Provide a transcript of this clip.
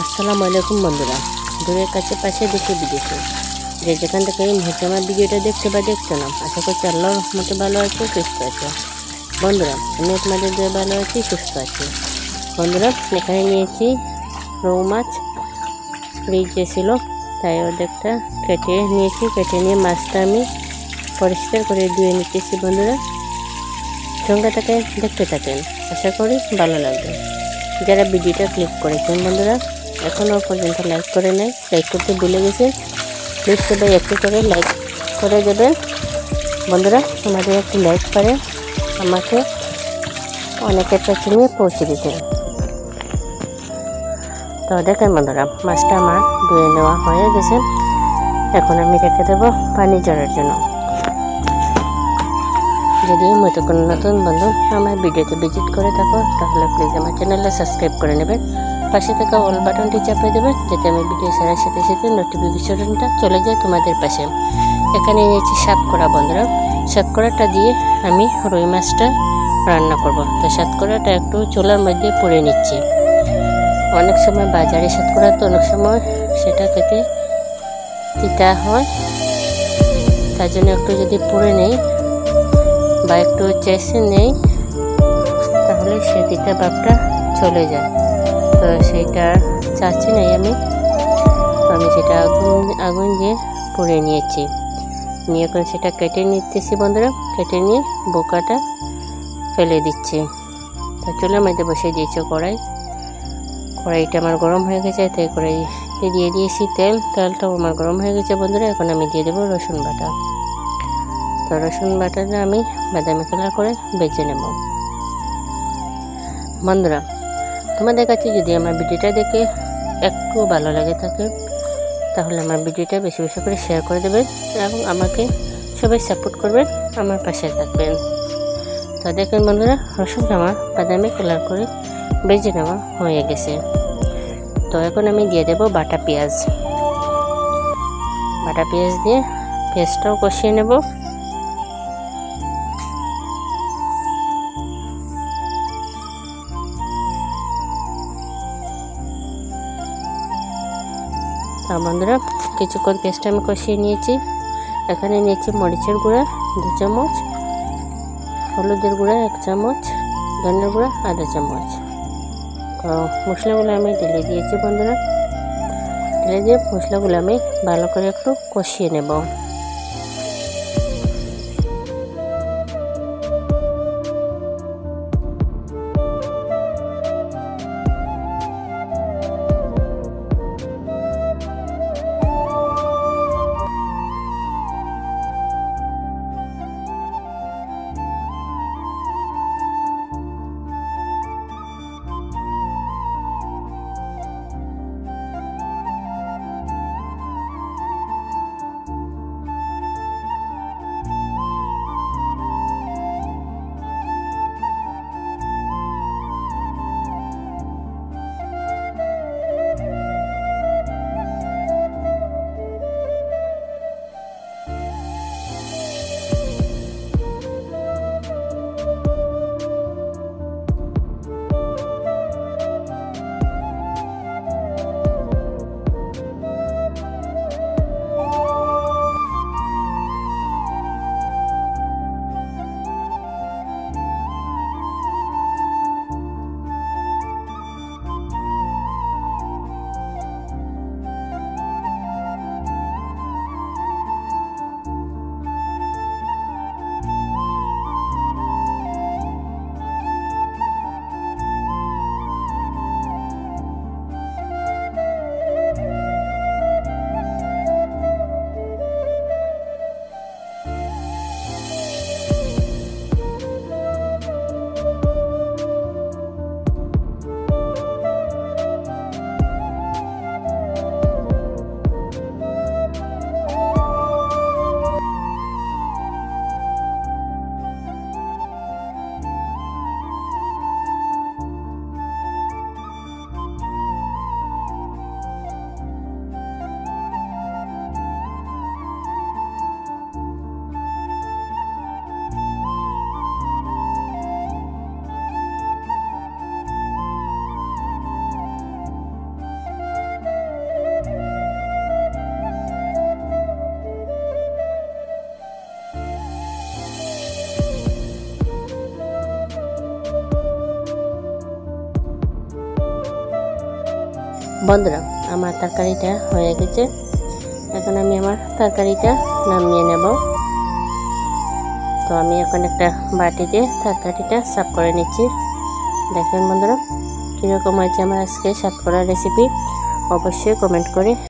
আসসালামু আলাইকুম বন্ধুরা, দূরের কাছে পাশে দেশে বিদেশে যে যেখান থেকে এই মুহূর্তে আমার ভিডিওটা দেখতে বা দেখছো না, আশা করছি আল্লাহর রহমতে ভালো আছে, সুস্থ আছে। বন্ধুরা, আমি তোমাদের যে ভালো আছি, সুস্থ আছি। বন্ধুরা, এখানে নিয়েছি রৌ মাছ, ফ্রিজে ছিল তাই অর্ধেকটা কেটে নিয়েছি। কেটে নিয়ে মাছটা আমি পরিষ্কার করে ধুয়ে নিতেছি। বন্ধুরা, সঙ্গে থেকে দেখতে থাকেন, আশা করি ভালো লাগবে। যারা ভিডিওটা ক্লিক করেছেন বন্ধুরা, এখনও পর্যন্ত লাইক করে নেই, লাইক করতে ভুলে গেছেন, প্লিজ সবাই একটু করে লাইক করে দেবেন। বন্ধুরা, আমাদের একটি লাইক করে আমাকে অনেকের কাছে নিয়ে পৌঁছে দিতেন। তো দেখেন বন্ধুরা, মাছটা আমার ধুয়ে নেওয়া হয়ে গেছে। এখন আমি রেখে দেবো পানি ঝরার জন্য। যদি মতো কোনো নতুন বন্ধু আমার ভিডিওতে ভিজিট করে থাকো, তাহলে প্লিজ আমার চ্যানেলটা সাবস্ক্রাইব করে নেবেন। পাশে থাকা অল বাটনটি চাপে দেবেন, যাতে আমি ভিডিও ছাড়ার সাথে সাথে নোটিফিকেশনটা চলে যায় তোমাদের পাশে। এখানে নিয়েছি সাতকরা। বন্ধুরা, সাতকরাটা দিয়ে আমি রুই মাছটা রান্না করব। তো সাতকরাটা একটু চুলার মধ্যে পুড়ে নিচ্ছি। অনেক সময় বাজারে সাতকরা, তো অনেক সময় সেটা খেতে তিতা হয়, তার জন্য একটু যদি পুড়ে নেই বা একটু চেষে নেই, তাহলে সে তিতা ভাবটা চলে যায়। তো সেইটা চাচ্ছি নাই আমি সেটা আগুন দিয়ে পুড়ে নিয়েছি। নিয়ে এখন সেটা কেটে নিতেছি। বন্ধুরা, কেটে নিয়ে বোকাটা ফেলে দিচ্ছি। তো চুলার মধ্যে বসে দিয়েছি কড়াইটা আমার গরম হয়ে গেছে, তাই কড়াইতে দিয়ে দিয়েছি তেলটাও আমার গরম হয়ে গেছে। বন্ধুরা, এখন আমি দিয়ে দেবো রসুন বাটা। তো রসুন বাটাটা আমি বাদামি কালার করে বেজে নেব। বন্ধুরা, তোমাদের কাছে যদি আমার ভিডিওটা দেখে একটু ভালো লাগে থাকে, তাহলে আমার ভিডিওটা বেশি বেশি করে শেয়ার করে দেবেন এবং আমাকে সবাই সাপোর্ট করবেন, আমার পাশে থাকবেন। তো দেখেন বন্ধুরা, রসুনটা আমার বাদামি কালার করে বেজে নেওয়া হয়ে গেছে। তো এখন আমি দিয়ে দেব বাটা পেঁয়াজ দিয়ে পেঁয়াজটাও কষিয়ে নেব। বন্ধুরা, কিছুক্ষণ পেস্টটা আমি কষিয়ে নিয়েছি। এখানে নিয়েছি মরিচের গুঁড়া 2 চামচ, হলুদের গুঁড়া 1 চামচ, ধনের গুঁড়া আধা চামচ। তো মশলাগুলো আমি ঢেলে দিয়েছি। বন্ধুরা, ঢেলে দিয়ে মশলাগুলো আমি ভালো করে একটু কষিয়ে নেব। বন্ধুরা, আমার তরকারিটা হয়ে গেছে। এখন আমি আমার তরকারিটা নামিয়ে নেব। তো আমি এখন একটা বাটিতে তরকারিটা সার্ভ করে নিচ্ছি। দেখেন বন্ধুরা, কীরকম হয়েছে আমার আজকে সার্ভ করা রেসিপি, অবশ্যই কমেন্ট করে